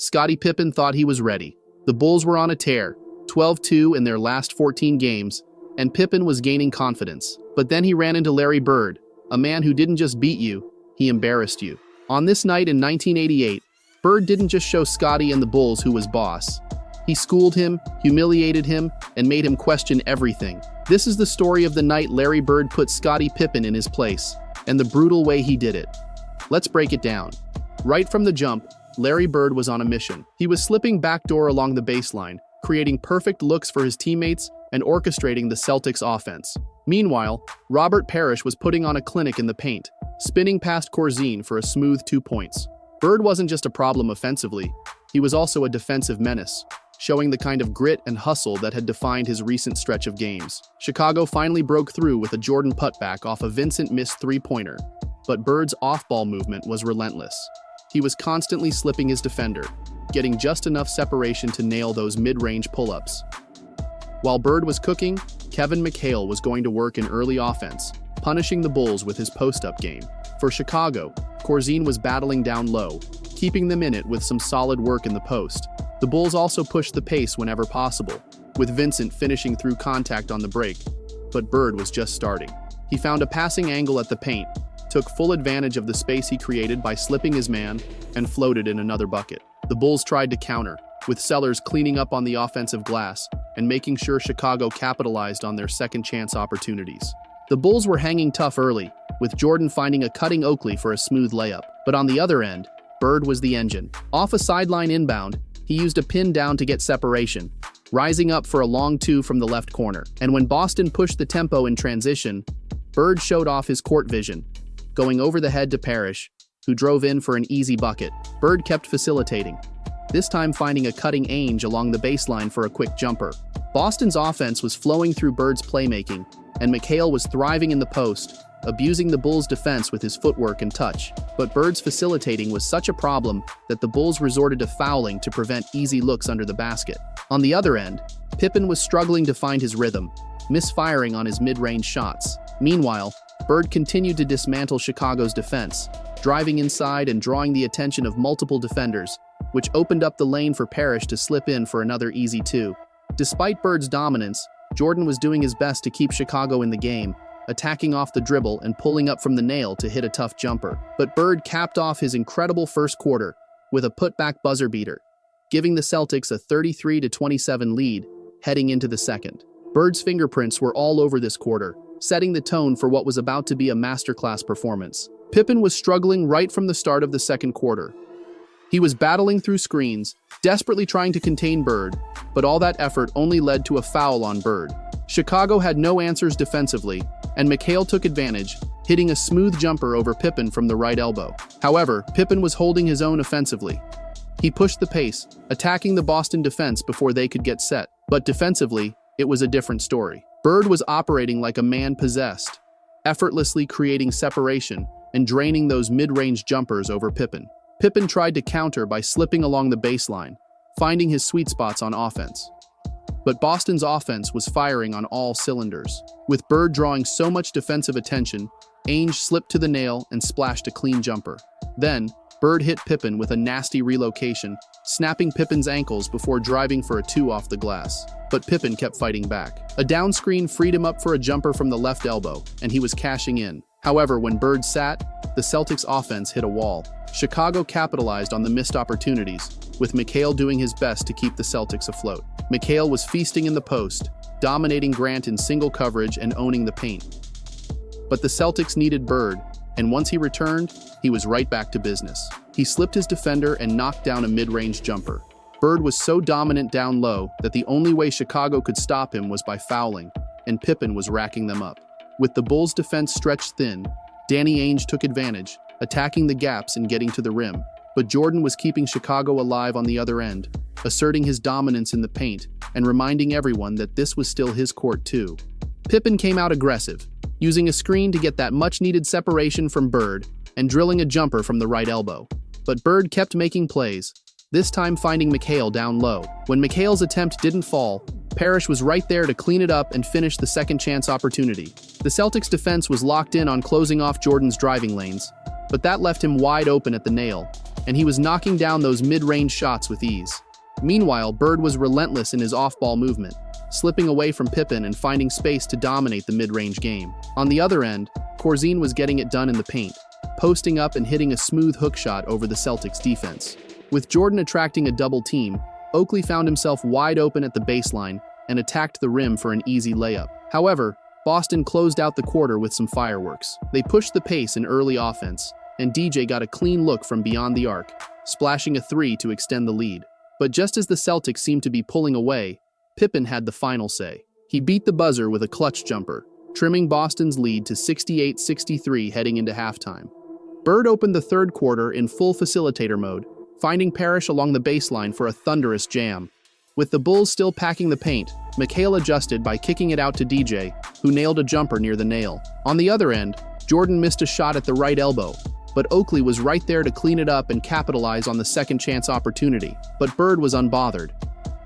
Scottie Pippen thought he was ready. The Bulls were on a tear, 12-2 in their last 14 games, and Pippen was gaining confidence. But then he ran into Larry Bird, a man who didn't just beat you, he embarrassed you. On this night in 1988, Bird didn't just show Scottie and the Bulls who was boss. He schooled him, humiliated him, and made him question everything. This is the story of the night Larry Bird put Scottie Pippen in his place, and the brutal way he did it. Let's break it down. Right from the jump, Larry Bird was on a mission. He was slipping backdoor along the baseline, creating perfect looks for his teammates and orchestrating the Celtics' offense. Meanwhile, Robert Parrish was putting on a clinic in the paint, spinning past Corzine for a smooth 2 points. Bird wasn't just a problem offensively, he was also a defensive menace, showing the kind of grit and hustle that had defined his recent stretch of games. Chicago finally broke through with a Jordan putback off a Vincent missed three-pointer, but Bird's off-ball movement was relentless. He was constantly slipping his defender, getting just enough separation to nail those mid-range pull-ups. While Bird was cooking, Kevin McHale was going to work in early offense, punishing the Bulls with his post-up game. For Chicago, Corzine was battling down low, keeping them in it with some solid work in the post. The Bulls also pushed the pace whenever possible, with Vincent finishing through contact on the break, but Bird was just starting. He found a passing angle at the paint, took full advantage of the space he created by slipping his man, and floated in another bucket. The Bulls tried to counter, with Sellers cleaning up on the offensive glass and making sure Chicago capitalized on their second-chance opportunities. The Bulls were hanging tough early, with Jordan finding a cutting Oakley for a smooth layup. But on the other end, Bird was the engine. Off a sideline inbound, he used a pin down to get separation, rising up for a long two from the left corner. And when Boston pushed the tempo in transition, Bird showed off his court vision, going over the head to Parrish, who drove in for an easy bucket. Bird kept facilitating, this time finding a cutting Ainge along the baseline for a quick jumper. Boston's offense was flowing through Bird's playmaking, and McHale was thriving in the post, abusing the Bulls' defense with his footwork and touch. But Bird's facilitating was such a problem that the Bulls resorted to fouling to prevent easy looks under the basket. On the other end, Pippen was struggling to find his rhythm, misfiring on his mid-range shots. Meanwhile, Bird continued to dismantle Chicago's defense, driving inside and drawing the attention of multiple defenders, which opened up the lane for Parrish to slip in for another easy two. Despite Bird's dominance, Jordan was doing his best to keep Chicago in the game, attacking off the dribble and pulling up from the nail to hit a tough jumper. But Bird capped off his incredible first quarter with a putback buzzer beater, giving the Celtics a 33-27 lead heading into the second. Bird's fingerprints were all over this quarter, setting the tone for what was about to be a masterclass performance. Pippen was struggling right from the start of the second quarter. He was battling through screens, desperately trying to contain Bird, but all that effort only led to a foul on Bird. Chicago had no answers defensively, and McHale took advantage, hitting a smooth jumper over Pippen from the right elbow. However, Pippen was holding his own offensively. He pushed the pace, attacking the Boston defense before they could get set. But defensively, it was a different story. Bird was operating like a man possessed, effortlessly creating separation and draining those mid-range jumpers over Pippen. Pippen tried to counter by slipping along the baseline, finding his sweet spots on offense. But Boston's offense was firing on all cylinders. With Bird drawing so much defensive attention, Ainge slipped to the nail and splashed a clean jumper. Then, Bird hit Pippen with a nasty relocation, snapping Pippen's ankles before driving for a two off the glass. But Pippen kept fighting back. A down screen freed him up for a jumper from the left elbow, and he was cashing in. However, when Bird sat, the Celtics' offense hit a wall. Chicago capitalized on the missed opportunities, with McHale doing his best to keep the Celtics afloat. McHale was feasting in the post, dominating Grant in single coverage and owning the paint. But the Celtics needed Bird, and once he returned, he was right back to business. He slipped his defender and knocked down a mid-range jumper. Bird was so dominant down low that the only way Chicago could stop him was by fouling, and Pippen was racking them up. With the Bulls' defense stretched thin, Danny Ainge took advantage, attacking the gaps and getting to the rim. But Jordan was keeping Chicago alive on the other end, asserting his dominance in the paint and reminding everyone that this was still his court too. Pippen came out aggressive, using a screen to get that much-needed separation from Bird and drilling a jumper from the right elbow. But Bird kept making plays, this time finding McHale down low. When McHale's attempt didn't fall, Parrish was right there to clean it up and finish the second-chance opportunity. The Celtics' defense was locked in on closing off Jordan's driving lanes, but that left him wide open at the nail, and he was knocking down those mid-range shots with ease. Meanwhile, Bird was relentless in his off-ball movement, slipping away from Pippen and finding space to dominate the mid-range game. On the other end, Corzine was getting it done in the paint, posting up and hitting a smooth hook shot over the Celtics' defense. With Jordan attracting a double team, Oakley found himself wide open at the baseline and attacked the rim for an easy layup. However, Boston closed out the quarter with some fireworks. They pushed the pace in early offense, and DJ got a clean look from beyond the arc, splashing a three to extend the lead. But just as the Celtics seemed to be pulling away, Pippen had the final say. He beat the buzzer with a clutch jumper, trimming Boston's lead to 68-63 heading into halftime. Bird opened the third quarter in full facilitator mode, finding Parrish along the baseline for a thunderous jam. With the Bulls still packing the paint, McHale adjusted by kicking it out to DJ, who nailed a jumper near the nail. On the other end, Jordan missed a shot at the right elbow, but Oakley was right there to clean it up and capitalize on the second chance opportunity. But Bird was unbothered.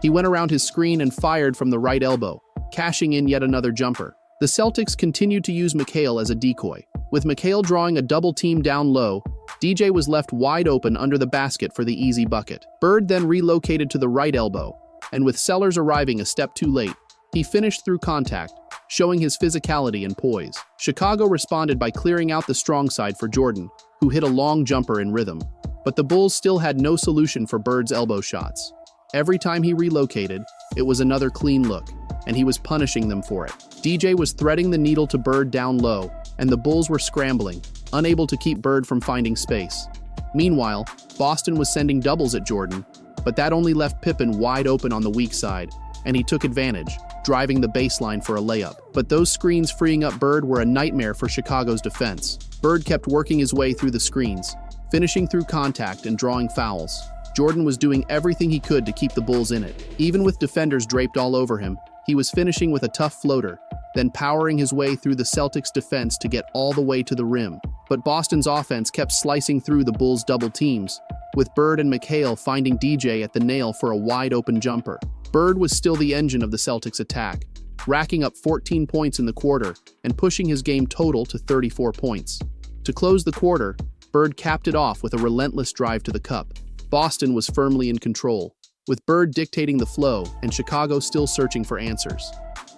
He went around his screen and fired from the right elbow, cashing in yet another jumper. The Celtics continued to use McHale as a decoy. With McHale drawing a double team down low, DJ was left wide open under the basket for the easy bucket. Bird then relocated to the right elbow, and with Sellers arriving a step too late, he finished through contact, showing his physicality and poise. Chicago responded by clearing out the strong side for Jordan, who hit a long jumper in rhythm. But the Bulls still had no solution for Bird's elbow shots. Every time he relocated, it was another clean look, and he was punishing them for it. DJ was threading the needle to Bird down low, and the Bulls were scrambling, unable to keep Bird from finding space. Meanwhile, Boston was sending doubles at Jordan, but that only left Pippen wide open on the weak side, and he took advantage, driving the baseline for a layup. But those screens freeing up Bird were a nightmare for Chicago's defense. Bird kept working his way through the screens, finishing through contact and drawing fouls. Jordan was doing everything he could to keep the Bulls in it. Even with defenders draped all over him, he was finishing with a tough floater, then powering his way through the Celtics' defense to get all the way to the rim. But Boston's offense kept slicing through the Bulls' double teams, with Bird and McHale finding DJ at the nail for a wide-open jumper. Bird was still the engine of the Celtics' attack, racking up 14 points in the quarter and pushing his game total to 34 points. To close the quarter, Bird capped it off with a relentless drive to the cup. Boston was firmly in control, with Bird dictating the flow and Chicago still searching for answers.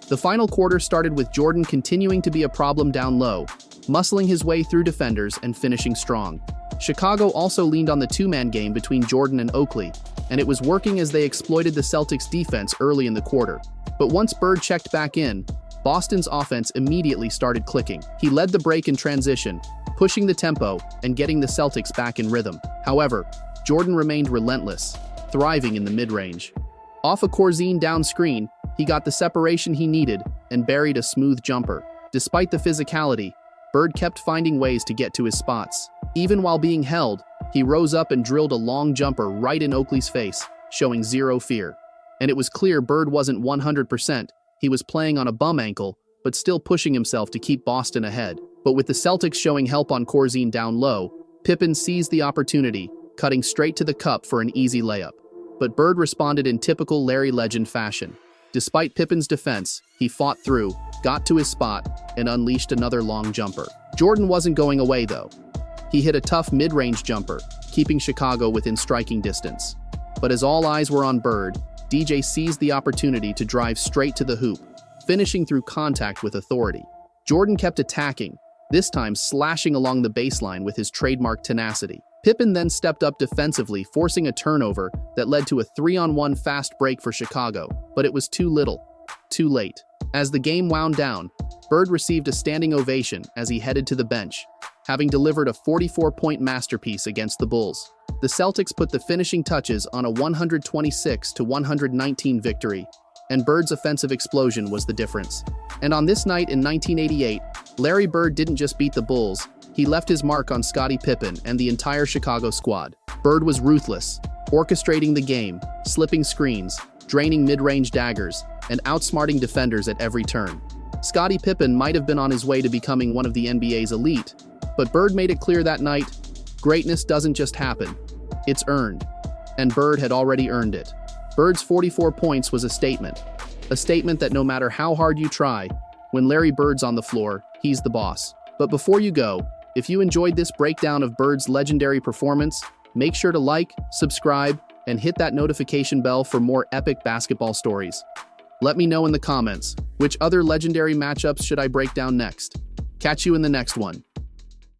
The final quarter started with Jordan continuing to be a problem down low, muscling his way through defenders and finishing strong. Chicago also leaned on the two-man game between Jordan and Oakley, and it was working as they exploited the Celtics' defense early in the quarter. But once Bird checked back in, Boston's offense immediately started clicking. He led the break in transition, pushing the tempo and getting the Celtics back in rhythm. However, Jordan remained relentless, thriving in the mid-range. Off a Corzine down screen, he got the separation he needed and buried a smooth jumper. Despite the physicality, Bird kept finding ways to get to his spots. Even while being held, he rose up and drilled a long jumper right in Oakley's face, showing zero fear. And it was clear Bird wasn't 100%. He was playing on a bum ankle, but still pushing himself to keep Boston ahead. But with the Celtics showing help on Corzine down low, Pippen seized the opportunity, cutting straight to the cup for an easy layup. But Bird responded in typical Larry Legend fashion. Despite Pippen's defense, he fought through, got to his spot, and unleashed another long jumper. Jordan wasn't going away, though. He hit a tough mid-range jumper, keeping Chicago within striking distance. But as all eyes were on Bird, DJ seized the opportunity to drive straight to the hoop, finishing through contact with authority. Jordan kept attacking, this time slashing along the baseline with his trademark tenacity. Pippen then stepped up defensively, forcing a turnover that led to a 3-on-1 fast break for Chicago, but it was too little, too late. As the game wound down, Bird received a standing ovation as he headed to the bench, having delivered a 44-point masterpiece against the Bulls. The Celtics put the finishing touches on a 126-119 victory, and Bird's offensive explosion was the difference. And on this night in 1988, Larry Bird didn't just beat the Bulls, he left his mark on Scottie Pippen and the entire Chicago squad. Bird was ruthless, orchestrating the game, slipping screens, draining mid-range daggers, and outsmarting defenders at every turn. Scottie Pippen might have been on his way to becoming one of the NBA's elite, but Bird made it clear that night, greatness doesn't just happen, it's earned. And Bird had already earned it. Bird's 44 points was a statement that no matter how hard you try, when Larry Bird's on the floor, he's the boss. But before you go, if you enjoyed this breakdown of Bird's legendary performance, Make sure to like, subscribe, and hit that notification bell for more epic basketball stories. Let me know in the comments, which other legendary matchups should I break down next? Catch you in the next one.